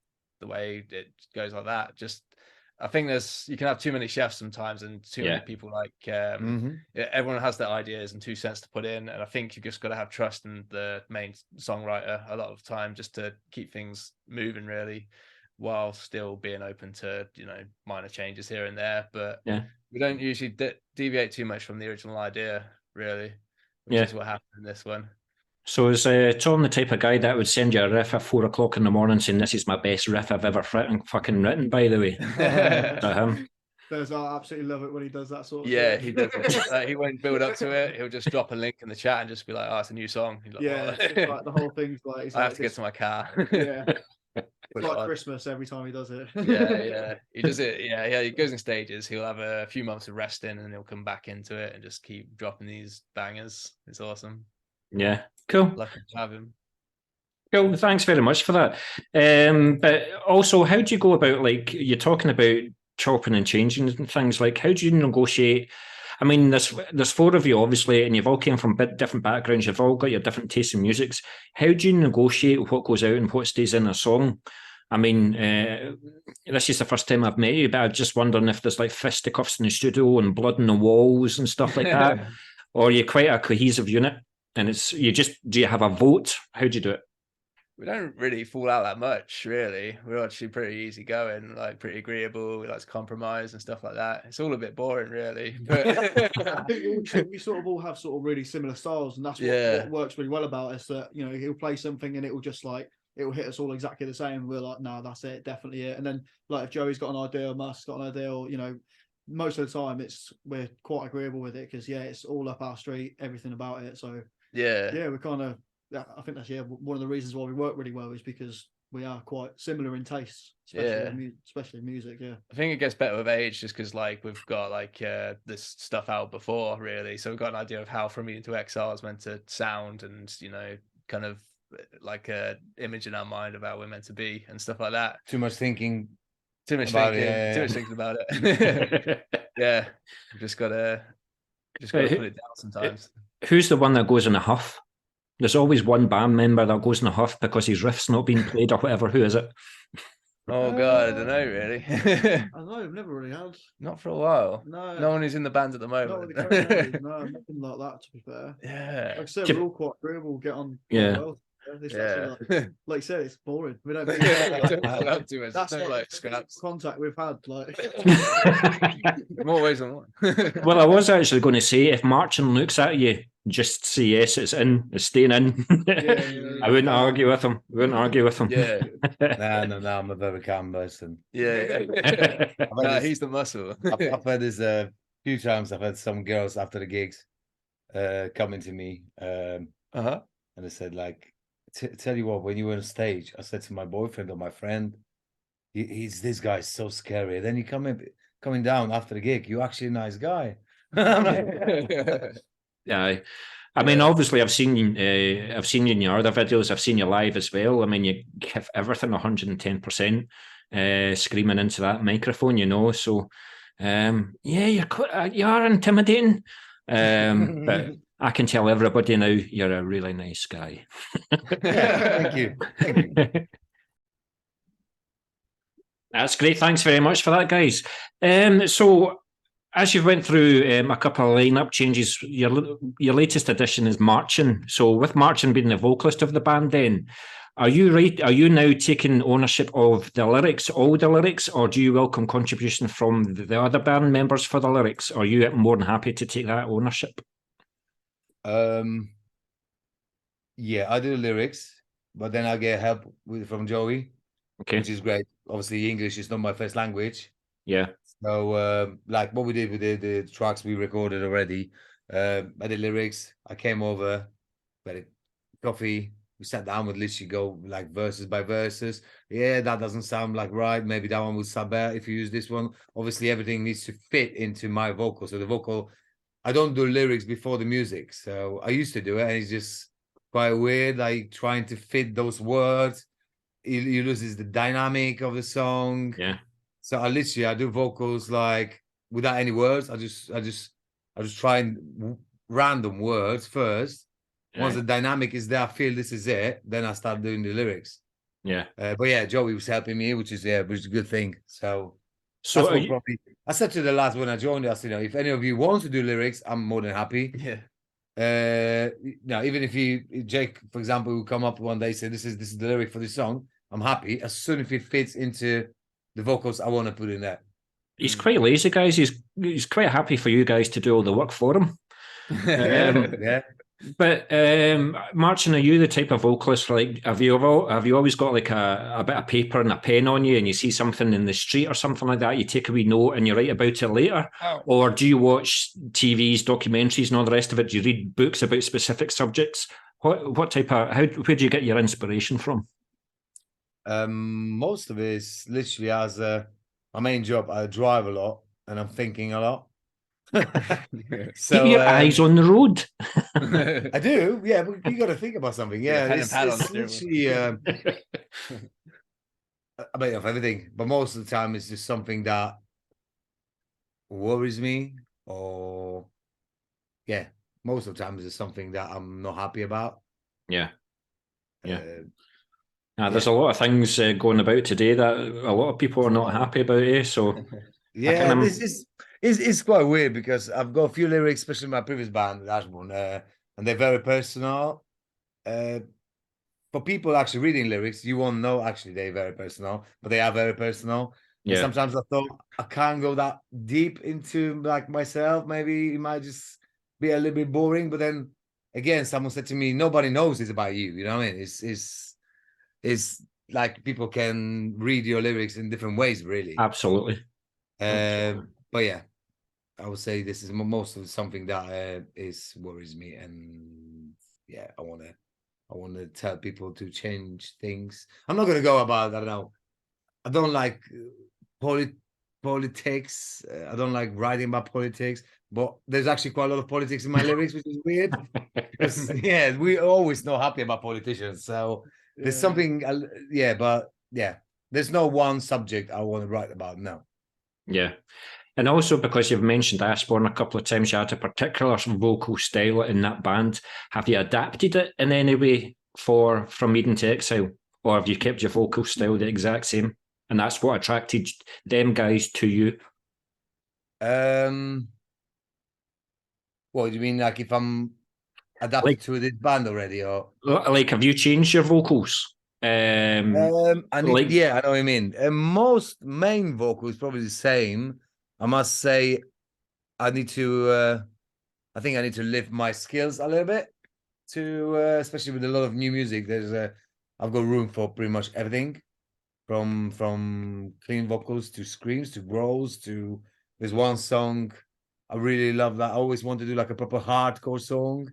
way it goes like that. Just I think you can have too many chefs sometimes and too many people like everyone has their ideas and 2 cents to put in, and I think you've just got to have trust in the main songwriter a lot of the time just to keep things moving really, while still being open to minor changes here and there. But we don't usually deviate too much from the original idea really, which is what happened in this one. So is Tom the type of guy that would send you a riff at 4 o'clock in the morning saying this is my best riff I've ever fucking written, by the way? Is that him? I absolutely love it when he does that sort of Yeah, stuff. he does. He won't build up to it. He'll just drop a link in the chat and just be like, "Oh, it's a new song." He's like, it's like the whole thing's like. I have to get to my car. Yeah, it's like Christmas every time he does it. Yeah. He does it. Yeah. He goes in stages. He'll have a few months of resting, and he'll come back into it and just keep dropping these bangers. It's awesome. Yeah, cool. Lucky to have him. Cool. Thanks very much for that. But also, how do you go about, like, you're talking about chopping and changing and things, like, how do you negotiate? I mean, there's 4 of you, obviously, and you've all came from different backgrounds. You've all got your different tastes in musics. How do you negotiate what goes out and what stays in a song? I mean, this is the first time I've met you, but I'm just wondering if there's like fisticuffs in the studio and blood on the walls and stuff like that, or you're quite a cohesive unit, and do you have a vote? How do you do it? We don't really fall out that much, really. We're actually pretty easygoing, like pretty agreeable. We like to compromise and stuff like that. It's all a bit boring, really. But I think we sort of all have sort of really similar styles, and that's what works really well about us. That, you know, he'll play something and it will just like, it will hit us all exactly the same. We're like, no, that's it, definitely it. And then like if Joey's got an idea, or Musk's got an idea, or, you know, most of the time we're quite agreeable with it, because it's all up our street, everything about it. So we're kind of, I think that's one of the reasons why we work really well, is because we are quite similar in tastes, especially music. I think it gets better with age, just because like we've got like this stuff out before, really, so we've got an idea of how From Eden to Exile is meant to sound, and, you know, kind of like a image in our mind of how we're meant to be and stuff like that. Too much thinking about it. Yeah, just gotta put it down sometimes. Who's the one that goes in a huff? There's always one band member that goes in a huff because his riff's not being played or whatever. Who is it? Oh God, I don't know, really. I don't know, I've never really had. Not for a while. No one who's in the band at the moment. Not with the current members, no, nothing like that, to be fair. Yeah. Like I said, we're all quite agreeable, get on well. Like you said, it's boring. We don't have too much. That's like scraps contact we've had, like more ways than one. Well, I was actually going to say, if Martin looks at you, just say yes, it's in, it's staying in. I wouldn't argue with him. Yeah. No, I'm a very calm person. Yeah. He's the muscle. I've had this a few times. I've had some girls after the gigs coming to me, and they said, like, tell you what, when you were on stage, I said to my boyfriend or my friend, he's this guy's so scary. Then you coming down after the gig, you're actually a nice guy. Yeah, I mean, obviously, I've seen you in your other videos. I've seen you live as well. I mean, you give everything 110%, screaming into that microphone, you know. So, you are intimidating, but I can tell everybody now you're a really nice guy. Thank you. That's great. Thanks very much for that, guys. So, as you've went through a couple of lineup changes, your latest addition is Marcin. So, with Marcin being the vocalist of the band, then are you now taking ownership of the lyrics, all the lyrics, or do you welcome contribution from the other band members for the lyrics? Or are you more than happy to take that ownership? Yeah, I do the lyrics, but then I get help from Joey, which is great. Obviously, English is not my first language. Yeah. So, like what we did with the tracks we recorded already, I did lyrics. I came over, got a coffee. We sat down, with literally go like verses by verses. Yeah, that doesn't sound like right. Maybe that one would sound better if you use this one. Obviously, everything needs to fit into my vocal. So the vocal, I don't do lyrics before the music. So I used to do it, and it's just quite weird, like trying to fit those words. You loses the dynamic of the song. Yeah. So I do vocals like without any words. I just try and random words first. Once the dynamic is there, I feel this is it. Then I start doing the lyrics. Yeah. But yeah, Joey was helping me, which is a good thing. So probably, I said to the lads when I joined, I said, if any of you want to do lyrics, I'm more than happy. Yeah. Even if Jake, for example, will come up one day, say this is the lyric for this song, I'm happy. As soon as it fits into the vocals I want to put in there. He's quite lazy, guys. He's quite happy for you guys to do all the work for him. Yeah. But Marcin, are you the type of vocalist, like have you always got like a bit of paper and a pen on you, and you see something in the street or something like that, you take a wee note and you write about it later? Or do you watch TVs, documentaries and all the rest of it? Do you read books about specific subjects? What type of, where do you get your inspiration from? Most of it is literally as my main job. I drive a lot and I'm thinking a lot. So keep your eyes on the road. I do, yeah, but you got to think about something. Yeah, it's literally a bit of everything, but most of the time it's just something that worries me, or most of the time it's just something that I'm not happy about. There's a lot of things going about today that a lot of people are not happy about, so it's quite weird, because I've got a few lyrics, especially in my previous band, Ashbourne, and they're very personal. For for people actually reading lyrics, you won't know actually they're very personal, but they are very personal. And Yeah. sometimes I thought I can't go that deep into like myself. Maybe it might just be a little bit boring. But then again, someone said to me, nobody knows it's about you. You know what I mean? It's like people can read your lyrics in different ways, really. Absolutely. But yeah, I would say this is most of something that worries me, and yeah, I want to tell people to change things. I'm not gonna go about, I don't know. I don't like politics. I don't like writing about politics, but there's actually quite a lot of politics in my lyrics, which is weird. Because yeah, we always not happy about politicians. So there's something, but yeah, there's no one subject I want to write about. No. Yeah. And also because you've mentioned Ashbourne a couple of times, you had a particular vocal style in that band. Have you adapted it in any way from Eden to Exile? Or have you kept your vocal style the exact same? And that's what attracted them guys to you? What do you mean? Like if I'm adapted to this band already, or like have you changed your vocals? I know what I mean. Most main vocals probably the same. I must say, I think I need to lift my skills a little bit especially with a lot of new music. I've got room for pretty much everything, from clean vocals to screams to growls to. There's one song I really love that I always want to do, like a proper hardcore song,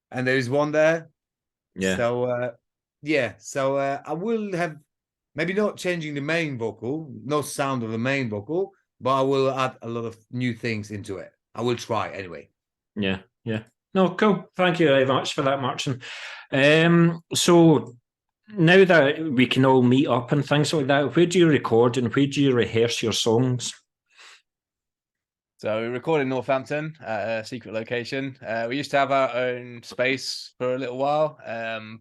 and there is one there. Yeah. So I will have maybe not changing the main vocal, no sound of the main vocal, but I will add a lot of new things into it. I will try anyway. Yeah. No, cool. Thank you very much for that, Martin. So now that we can all meet up and things like that, where do you record and where do you rehearse your songs? So we recorded in Northampton at a secret location. We used to have our own space for a little while,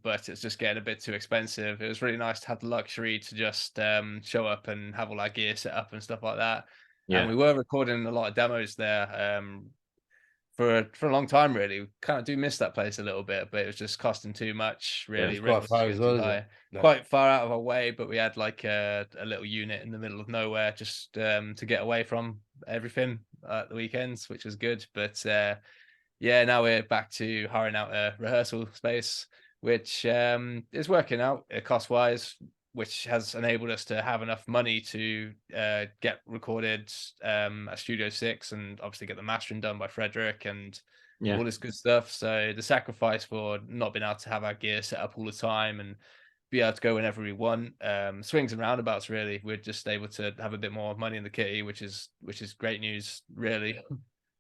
but it's just getting a bit too expensive. It was really nice to have the luxury to just show up and have all our gear set up and stuff like that. Yeah. And we were recording a lot of demos there for a long time, really. We kind of do miss that place a little bit, but it was just costing too much, really. Quite far as well, high. Quite far out of our way, but we had like a little unit in the middle of nowhere just to get away from everything at the weekends, which was good. But now we're back to hiring out a rehearsal space, which is working out cost-wise, which has enabled us to have enough money to get recorded at Studio 6 and obviously get the mastering done by Frederick and all this good stuff. So the sacrifice for not being able to have our gear set up all the time and be able to go whenever we want, swings and roundabouts, really. We're just able to have a bit more money in the kitty, which is great news, really.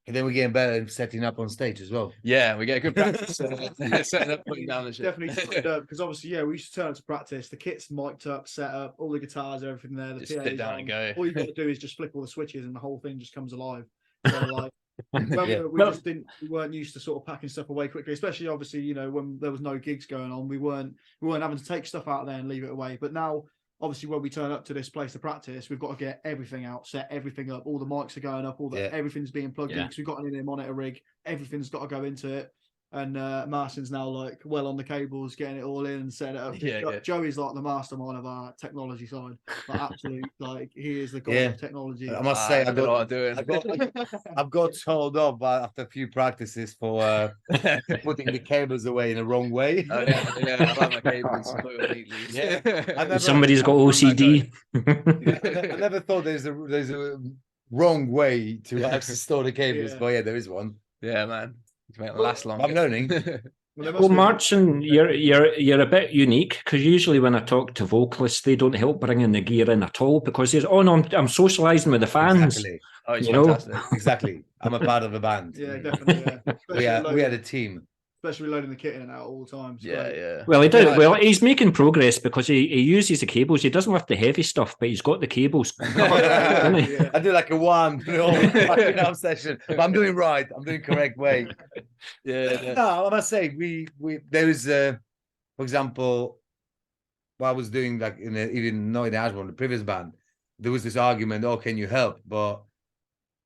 And then we're getting better at setting up on stage as well. Yeah, we get good practice setting up, putting down the shit. Definitely, because obviously, we used to turn up to practice. The kit's mic'd up, set up, all the guitars, everything there. The Just PA's sit down on. and go. All you got to do is just flick all the switches, and the whole thing just comes alive. So like, we weren't used to sort of packing stuff away quickly, especially obviously, when there was no gigs going on, we weren't having to take stuff out there and leave it away. But now, obviously, when we turn up to this place to practice, we've got to get everything out, set everything up. All the mics are going up, everything's being plugged in because we've got an in-ear monitor rig. Everything's got to go into it. And Martin's now like well on the cables, getting it all in and setting it up. Joey's like the mastermind of our technology side. Like absolute, like he is the god of technology. I must say, I've got told off after a few practices for putting the cables away in the wrong way. I have my cables completely. Somebody's got OCD. I never thought there's a wrong way to actually store the cables, but there is one. Yeah, man. To make it last longer. I'm learning. Well, Martin, you're a bit unique because usually when I talk to vocalists, they don't help bringing the gear in at all because there's no, I'm socialising with the fans. Exactly. Oh, it's fantastic. Exactly. I'm a part of the band. Yeah, definitely. Yeah. we had a team. Especially loading the kit in and out all the time. So yeah. Well, he did. Well, he's making progress because he uses the cables. He doesn't lift the heavy stuff, but he's got the cables. I do like a one session, but I'm doing right. I'm doing correct way. No, I must say we there is for example, what I was doing like even not in the Ashbourne, the previous band, there was this argument. Oh, can you help? But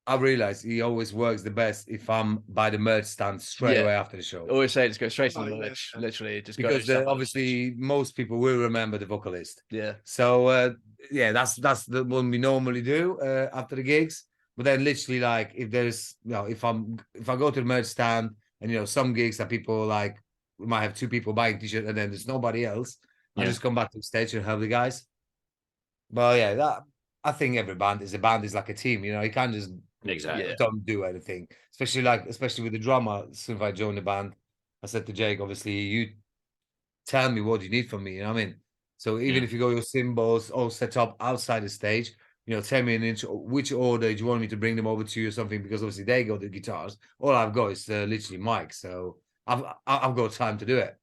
I realize he always works the best if I'm by the merch stand straight Yeah. away after the show. Always say just go straight to Oh, the yeah. merch. Literally, just Because go. obviously most people will remember the vocalist. Yeah. So yeah, that's the one we normally do after the gigs. But then literally like if there's if I go to the merch stand and some gigs that people like we might have 2 people buying t-shirt and then there's nobody else, I just come back to the stage and help the guys. But yeah, I think every band is like a team, you can't just Exactly. don't do anything. Especially with the drummer. Since I joined the band, I said to Jake, obviously, you tell me what you need from me, you know what I mean? So even if you got your cymbals all set up outside the stage, tell me which order do you want me to bring them over to you or something, because obviously they got the guitars. All I've got is literally mic, so I've got time to do it.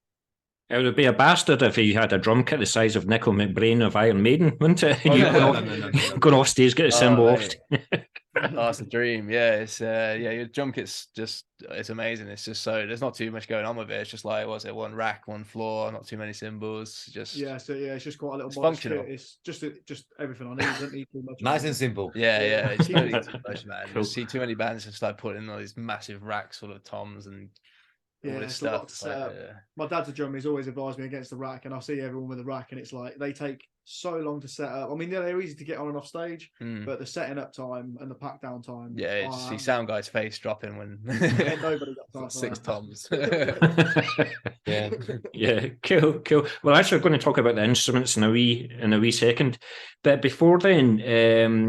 It would be a bastard if he had a drum kit the size of Nickel McBrain of Iron Maiden, wouldn't it? Oh, You no. going off stage, get a cymbal off. That's the dream. Yeah, it's your drum kit's it's amazing. It's just there's not too much going on with it. It's just like one rack, one floor, not too many cymbals. So it's just quite a little functional. kit. It's just everything I need. Don't need too much. Nice and simple. Yeah. It's totally too much, man. Cool. You see too many bands just like putting all these massive racks full of toms and all this it's a lot stuff. to set up. My dad's a drummer. He's always advised me against the rack, and I see everyone with a rack, and it's like they take so long to set up. I mean, they're easy to get on and off stage, but the setting up time and the pack down time. Yeah, just see sound guy's face dropping when nobody got time for 6 that. toms. Yeah, cool. Well, actually, we're going to talk about the instruments in a wee second. But before then,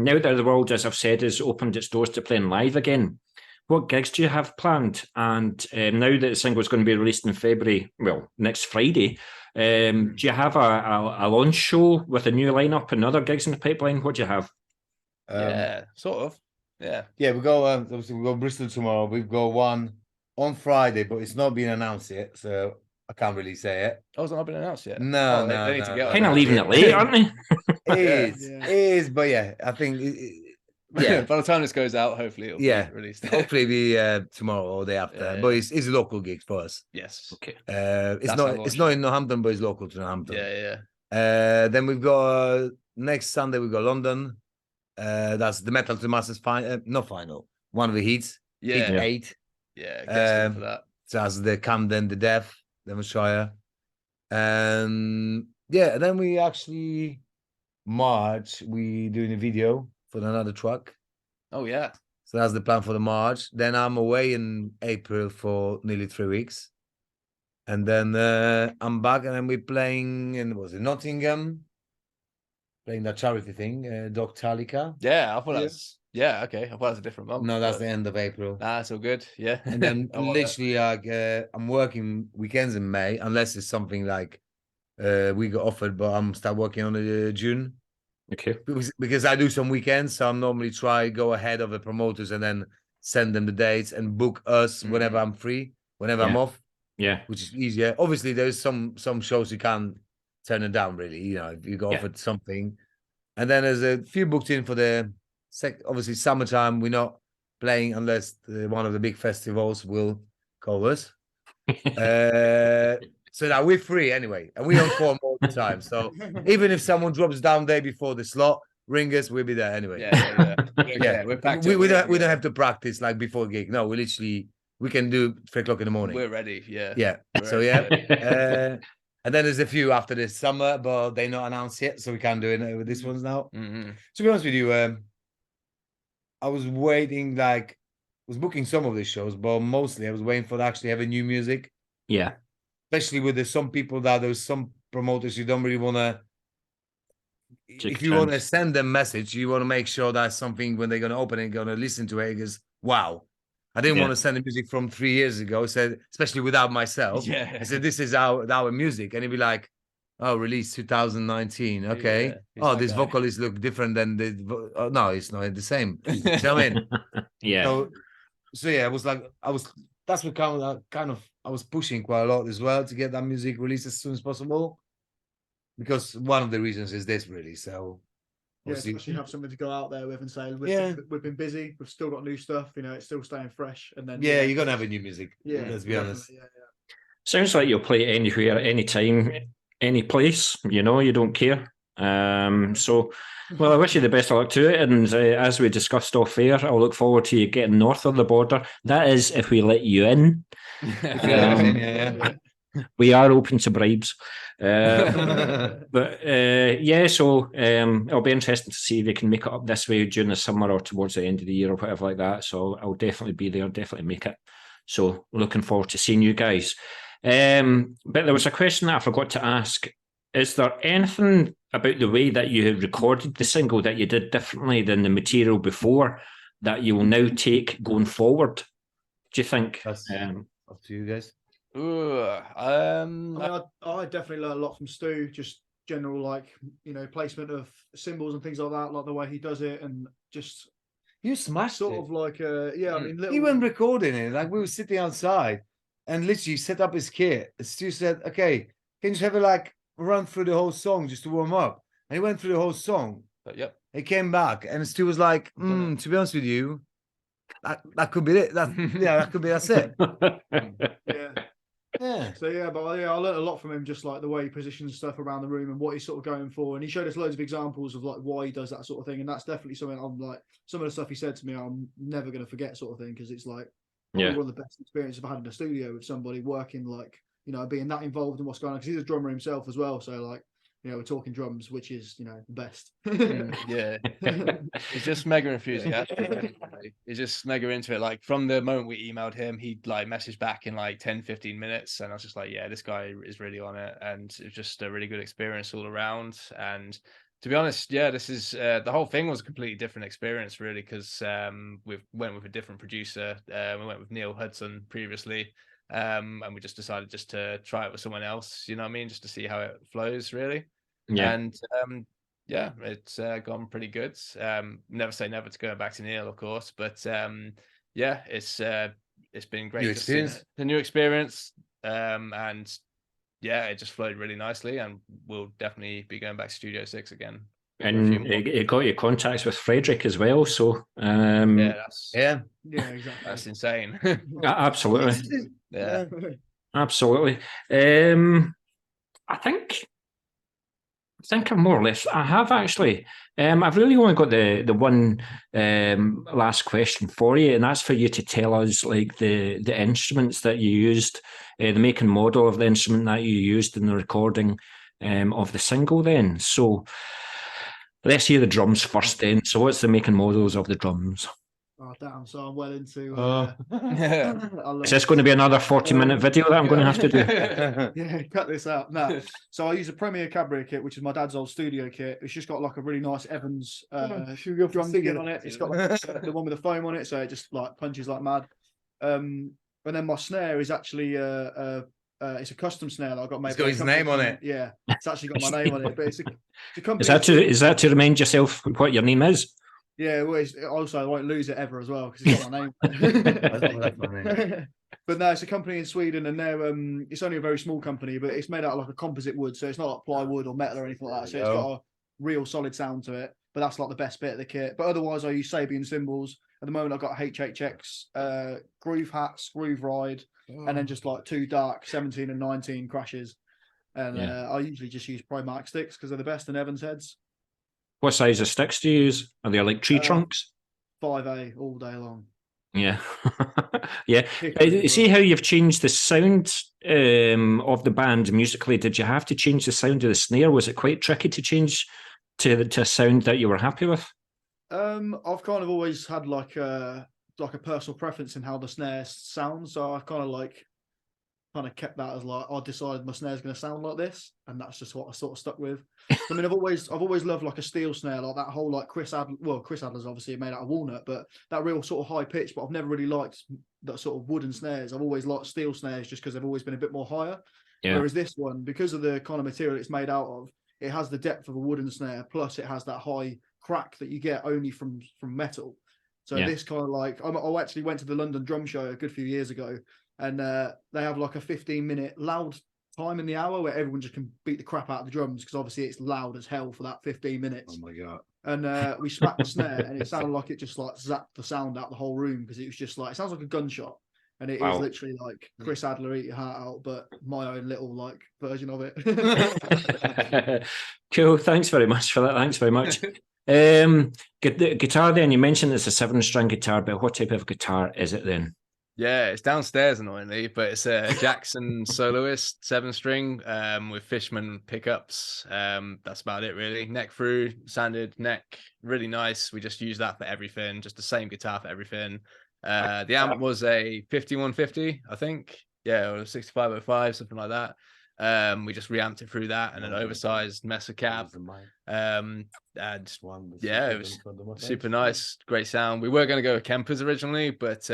now that the world, as I've said, has opened its doors to playing live again, what gigs do you have planned? And now that the single is going to be released in February, well, next Friday, do you have a launch show with a new lineup and other gigs in the pipeline? What do you have? Yeah, sort of. Yeah. Yeah, we go. Obviously, we go Bristol tomorrow. We've got one on Friday, but it's not been announced yet, so I can't really say it. Oh, it's not been announced yet. No, they need to get on Kind of that. leaving it late, aren't they? It is, but yeah, I think. Yeah, by the time this goes out, hopefully it'll be released. Hopefully be tomorrow or day after. But it's a local gig for us. Yes. Okay. It's not in Northampton, but it's local to Northampton. Yeah. Then we've got next Sunday we've got London. That's the Metal to Masters not final. One of the heats. Yeah. Heat 8. Yeah. Gets for that. So that's the Camden, the Death, Devonshire. And then we actually March we doing a video for another track. Oh yeah. So that's the plan for the March. Then I'm away in April for nearly 3 weeks. And then I'm back and then we're playing in Nottingham. Playing that charity thing, Doctalica. Yeah, I thought that's okay. I thought that's a different month. No, that's the end of April. That's all good. Yeah. And then literally I'm working weekends in May, unless it's something like we got offered, but I'm start working on June. Okay. Because I do some weekends, so I'm normally go ahead of the promoters and then send them the dates and book us whenever I'm free, whenever I'm off. Yeah. Which is easier. Obviously, there's some shows you can't turn it down, really. If you got offered something. And then there's a few booked in for the obviously summertime. We're not playing unless one of the big festivals will call us. So that we're free anyway, and we on form all the time. So even if someone drops down day before the slot, ring us, we'll be there anyway. Yeah. We're packed. We don't have to practice like before gig. No, we can do 3 o'clock in the morning. We're ready. Yeah. Yeah. So and then there's a few after this summer, but they're not announced yet, so we can't do it with these ones now. Mm-hmm. To be honest with you, I was waiting, was booking some of these shows, but mostly I was waiting for actually having new music. Yeah. Especially with some people there's some promoters you don't really want to. If you want to send them message, you want to make sure that's something when they're going to open it, going to listen to it, goes, wow. I didn't want to send the music from 3 years ago, said, especially without myself. Yeah. I said, this is our music. And he'd be like, oh, released 2019. Okay. Yeah, this vocalist look different than no, it's not the same. You know what I mean? Yeah. So yeah, it was like, that's what kind of, I was pushing quite a lot as well to get that music released as soon as possible. Because one of the reasons is this, really. So especially have something to go out there with and say, we've been busy, we've still got new stuff, it's still staying fresh. And then you're gonna have a new music. Yeah, let's be honest. Yeah. Sounds like you'll play anywhere, anytime, any place. You don't care. So, well, I wish you the best of luck to it. And as we discussed off air, I'll look forward to you getting north of the border. That is, if we let you in. Yeah. We are open to bribes. But yeah, so it'll be interesting to see if they can make it up this way during the summer or towards the end of the year or whatever like that. So I'll definitely be there, definitely make it. So looking forward to seeing you guys. But there was a question that I forgot to ask. Is there anything about the way that you recorded the single that you did differently than the material before that you will now take going forward? Do you think? That's up to you guys. I mean, I definitely learned a lot from Stu, just general, like, you know, placement of symbols and things like that, like the way he does it, and just You smashed sort it. of like, yeah, I mean, little... He went recording it. Like, we were sitting outside and literally set up his kit. Stu said, okay, can you just have a like run through the whole song just to warm up? And he went through the whole song. Yep. He came back and Stu was like, to be honest with you, that could be it. That could be that's it. Yeah. Yeah. So yeah, but yeah, I learned a lot from him, just like the way he positions stuff around the room and what he's sort of going for. And he showed us loads of examples of like why he does that sort of thing. And that's definitely something I'm like, some of the stuff he said to me, I'm never going to forget, sort of thing, because it's like one of the best experiences I've had in the studio with somebody working, like, you know, being that involved in what's going on, because he's a drummer himself as well. So like, you know, we're talking drums, which is, you know, the best. Yeah. He's just mega enthusiastic. He's just mega into it. Like, from the moment we emailed him, he'd like message back in like 10-15 minutes, and I was just like, yeah, this guy is really on it. And it's just a really good experience all around. And to be honest, yeah, this is the whole thing was a completely different experience, really, because we went with a different producer. We went with Neil Hudson previously. And we just decided just to try it with someone else, you know what I mean, just to see how it flows, really. Yeah. And yeah, it's gone pretty good. Never say never to going back to Neil, of course, but yeah, it's been great. New experience. The new experience, and yeah, it just flowed really nicely, and we'll definitely be going back to Studio 6 again. And it got you contacts with Frederick as well. So yeah, exactly. That's insane. Absolutely. Yeah. Absolutely. I think I'm more or less. I have actually. I've really only got the one last question for you, and that's for you to tell us like the instruments that you used, the make and model of the instrument that you used in the recording of the single. Then, so let's hear the drums first. Then, so what's the make and models of the drums? Oh damn! So I'm well into. Is this going to be another 40-minute video that I'm going to have to do? Yeah, cut this out. No. So I use a Premier Cabaret kit, which is my dad's old studio kit. It's just got like a really nice Evans drum kit on it. It's got like, the one with the foam on it, so it just like punches like mad. And then my snare is actually it's a custom snare that I got made. It's got his name on it. Yeah, it's actually got my name on it. But it's a company. Is that to remind yourself what your name is? Yeah, well, also I won't lose it ever as well because it's got my name. But no, it's a company in Sweden, and they're it's only a very small company, but it's made out of like a composite wood, so it's not like plywood or metal or anything like that. So it's got a real solid sound to it. But that's like the best bit of the kit. But otherwise, I use Sabian cymbals. At the moment, I've got HHX, groove hats, groove ride, and then just like two dark 17 and 19 crashes. And I usually just use Primark sticks because they're the best in Evans heads. What size of sticks do you use? Are they like tree trunks? 5A all day long. Yeah. Yeah. See how you've changed the sound of the band musically? Did you have to change the sound of the snare? Was it quite tricky to change to a sound that you were happy with? I've kind of always had like a personal preference in how the snare sounds. So I've kind of kept that as like, I decided my snare's going to sound like this, and that's just what I sort of stuck with. I mean, I've always loved like a steel snare, like that whole like Chris Adler's obviously made out of walnut, but that real sort of high pitch. But I've never really liked that sort of wooden snares. I've always liked steel snares just because they've always been a bit more higher. Yeah. Whereas this one, because of the kind of material it's made out of, it has the depth of a wooden snare, plus it has that high crack that you get only from metal. So this kind of like, I actually went to the London Drum Show a good few years ago. And they have like a 15-minute loud time in the hour where everyone just can beat the crap out of the drums because obviously it's loud as hell for that 15 minutes. Oh my God. And we smacked the snare and it sounded like it just like zapped the sound out the whole room because it was just like, it sounds like a gunshot. And it is Wow. literally like Chris Adler Eat Your Heart Out, but my own little like version of it. Cool. Thanks very much for that. Thanks very much. The guitar then, you mentioned it's a 7-string guitar, but what type of guitar is it then? Yeah, it's downstairs annoyingly, but it's a Jackson Soloist 7-string with Fishman pickups. That's about it really. Neck through, sanded neck, really nice. We just use that for everything, just the same guitar for everything. The amp was a 5150, I think. Yeah, or 6505, something like that. We just reamped it through that and an oversized Mesa cab. And yeah, it was super nice, great sound. We were going to go with Kempers originally, but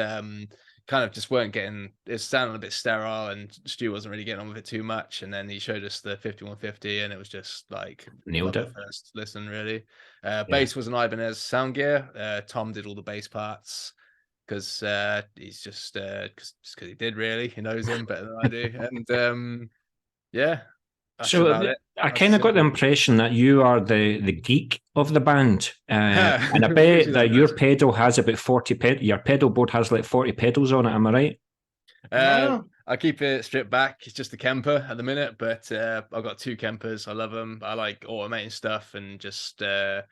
kind of just weren't getting, it sounded a bit sterile and Stu wasn't really getting on with it too much. And then he showed us the 5150 and it was just like Nailed it. First listen, really. Bass was an Ibanez Sound Gear. Tom did all the bass parts because he's just because he did, really. He knows him better than I do. And yeah. So I kind of got the impression that you are the geek of the band, and I bet that your pedal has about 40 pedals. Your pedal board has like 40 pedals on it. Am I right? I keep it stripped back. It's just a Kemper at the minute, but I've got 2 Kempers. I love them. I like automating stuff and just I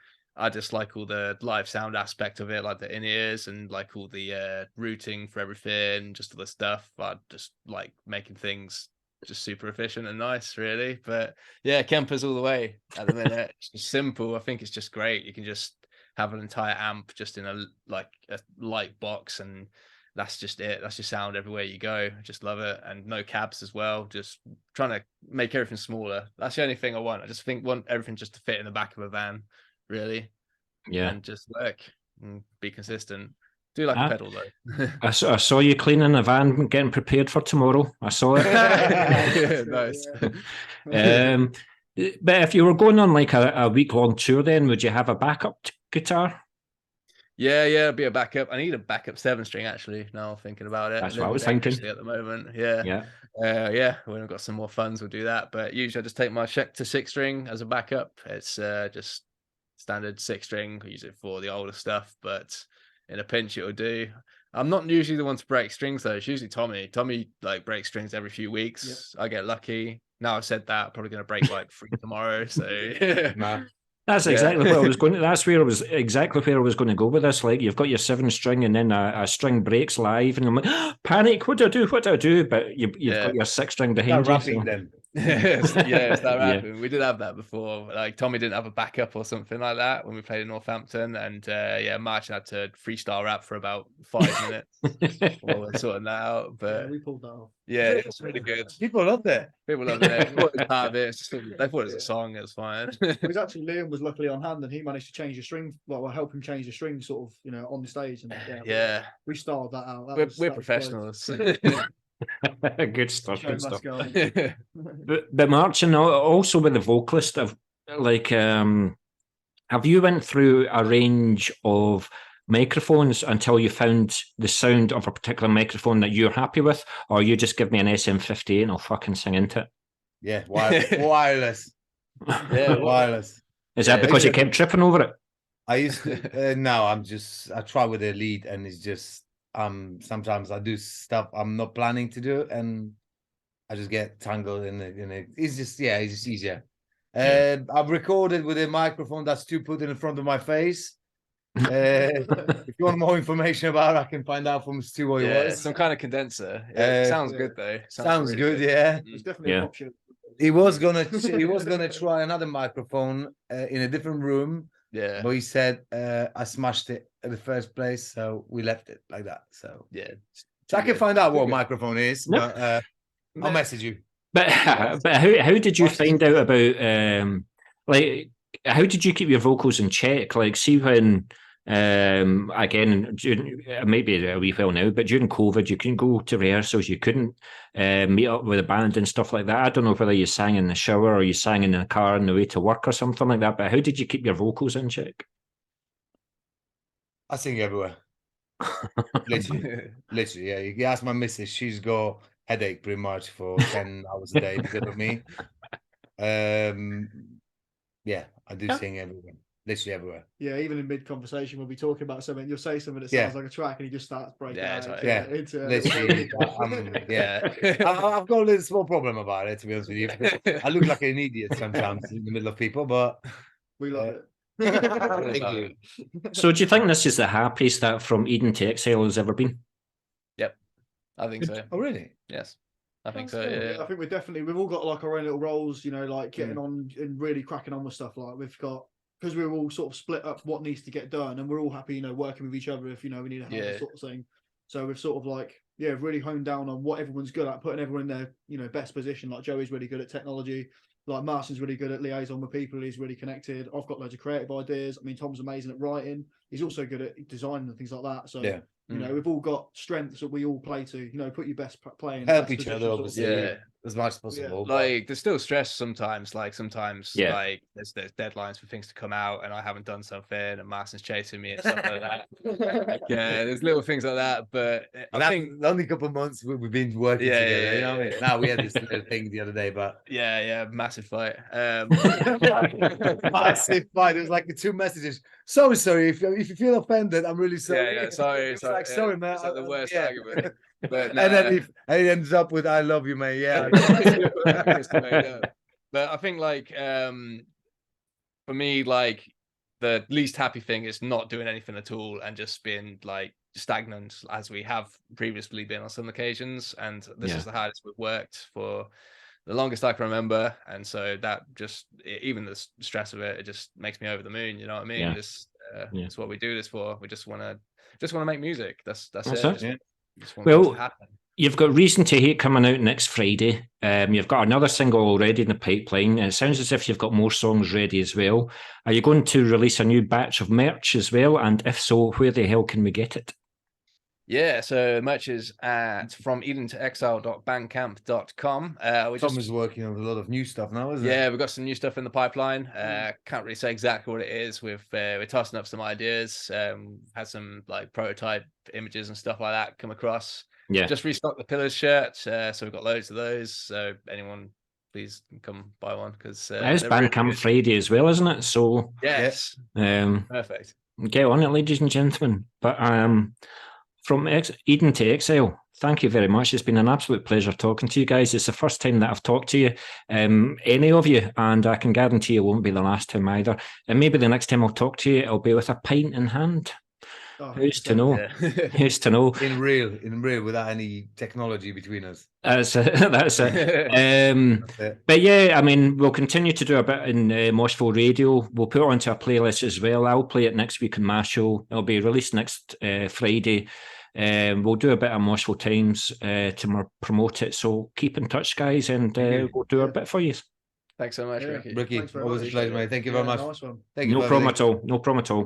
just like all the live sound aspect of it, like the in-ears and like all the routing for everything, just all the stuff. I just like making things just super efficient and nice, really. But yeah, Kempers all the way at the minute. It's just simple. I think it's just great. You can just have an entire amp just in a light box, and that's just it. That's your sound everywhere you go. I just love it. And no cabs as well. Just trying to make everything smaller. That's the only thing I want. I just want everything just to fit in the back of a van, really. Yeah. And just work and be consistent. Do like a pedal though. I saw you cleaning the van, getting prepared for tomorrow. I saw it. Yeah, nice. But if you were going on like a week-long tour, then would you have a backup guitar? Yeah, it'd be a backup. I need a backup 7-string actually. Now thinking about it, That's what I was thinking at the moment. Yeah. When I've got some more funds, we'll do that. But usually, I just take my Schecter 6-string as a backup. It's just standard 6-string. I use it for the older stuff, but in a pinch it'll do. I'm not usually the one to break strings though. It's usually Tommy. Tommy like breaks strings every few weeks. Yep. I get lucky. Now I've said that, probably going to break like 3 tomorrow. So that's exactly what I was going to. That's where I was exactly where I was going to go with this. Like you've got your 7-string, and then a string breaks live, and I'm like, panic! What do I do? What do I do? But you've got your 6-string behind you. Rapping then. It's that rapping. We did have that before. Like Tommy didn't have a backup or something like that when we played in Northampton, and Martin had to freestyle rap for about 5 minutes while we're sorting that out. But we pulled that off. Yeah, it's really good. People loved it. People loved it. They thought it was part of it. They thought it was a song. It was fine. It was actually Liam was luckily on hand, and he managed to change the string. Well, help him change the string, sort of, on the stage. And we started that out. We're professionals. Good stuff. Good stuff. But Martin, also with the vocalist of like, have you went through a range of microphones until you found the sound of a particular microphone that you're happy with, or you just give me an SM58 and I'll fucking sing into it? Yeah, wireless. Yeah, wireless. Is that because you kept tripping over it? I used to. No, I try with a lead, and it's just sometimes I do stuff I'm not planning to do, and I just get tangled in it. It's just easier. I've recorded with a microphone that's Stu put in front of my face. If you want more information about it, I can find out from Stu what it was. Some kind of condenser. It sounds good though. Sounds really good, yeah. It's definitely an option. He was gonna try another microphone in a different room. Yeah, but he said I smashed it in the first place, so we left it like that. So so I can find out what microphone is, but I'll message you. But how did you find out about like how did you keep your vocals in check? Like, see when again, it might be a wee while now, but during COVID, you couldn't go to rehearsals, you couldn't meet up with a band and stuff like that. I don't know whether you sang in the shower or you sang in the car on the way to work or something like that, but how did you keep your vocals in check? I sing everywhere. Literally, yeah. You ask my missus, she's got headache pretty much for 10 hours a day because of me. Yeah, I do sing everywhere. literally everywhere. Yeah, even in mid conversation, we'll be talking about something. You'll say something that Yeah. sounds like a track, and he just starts breaking Yeah, out. totally. Yeah, into literally. I've got a little small problem about it, to be honest with you. I look like an idiot sometimes in the middle of people, but We love it. thank you. So do you think this is the happiest that From Eden to Exile has ever been? Yep, I think so. Oh, really? Yes, I think That's so. cool. Yeah. I think we've all got like our own little roles, you know, like getting on and really cracking on with stuff. Like we've got, because we're all sort of split up what needs to get done, and we're all happy, you know, working with each other if, you know, we need a hand, Yeah. sort of thing. So we've sort of like, yeah, really honed down on what everyone's good at, putting everyone in their, you know, best position. Like Joey's really good at technology, like Martin's really good at liaison with people. He's really connected. I've got loads of creative ideas. I mean, Tom's amazing at writing. He's also good at design and things like that. So Yeah. you know, we've all got strengths that we all play to. You know, put your best play in. Help best each other, position, obviously, Yeah. as much as possible. but- Like there's still stress sometimes. Like sometimes, Yeah. like there's deadlines for things to come out, and I haven't done something, and Martin's chasing me and stuff like that. Like, there's little things like that. But I think the only couple of months we've been working Yeah, together. yeah, You know what I yeah. mean? Now we had this little thing the other day, but yeah, massive fight. massive fight. It was like the two messages. So sorry if you feel offended. I'm really sorry. Yeah, sorry. It was like, sorry, man. It's like the worst yeah. argument. But And then he ends up with "I love you, mate." Yeah. But I think like for me, like the least happy thing is not doing anything at all and just being like stagnant as we have previously been on some occasions. And this is the hardest we've worked for the longest I can remember. And so that just even the stress of it just makes me over the moon. You know what I mean? Yeah. This it's what we do this for. We just want to make music. That's That's it. it. Just want things to happen. You've got Reason to Hate coming out next Friday. You've got another single already in the pipeline. And it sounds as if you've got more songs ready as well. Are you going to release a new batch of merch as well? And if so, where the hell can we get it? Yeah, so merch is at fromedentexile.bandcamp.com. Tom is working on a lot of new stuff now, isn't it? Yeah, we've got some new stuff in the pipeline. Can't really say exactly what it is. We're tossing up some ideas. Had some like prototype images and stuff like that come across. Yeah. Just restocked the Pillars shirt, so we've got loads of those. So anyone, please come buy one because It's Bandcamp Friday as well, isn't it? So yes, perfect. Get on it, ladies and gentlemen. But from Eden to Exile, thank you very much. It's been an absolute pleasure talking to you guys. It's the first time that I've talked to you, any of you, and I can guarantee it won't be the last time either. And maybe the next time I'll talk to you, it'll be with a pint in hand. Who's to know? Yeah. Who's to know? In real, without any technology between us. That's it. That's it. But yeah, I mean, we'll continue to do a bit in Moshville Radio. We'll put it onto a playlist as well. I'll play it next week in my show. It'll be released next Friday. We'll do a bit of Moshville Times to promote it. So keep in touch, guys, and we'll do a bit for you. Thanks so much, Ricky. Ricky, always a pleasure, mate. Thank you very much. Nice one. Thank you. No problem at all. No problem at all.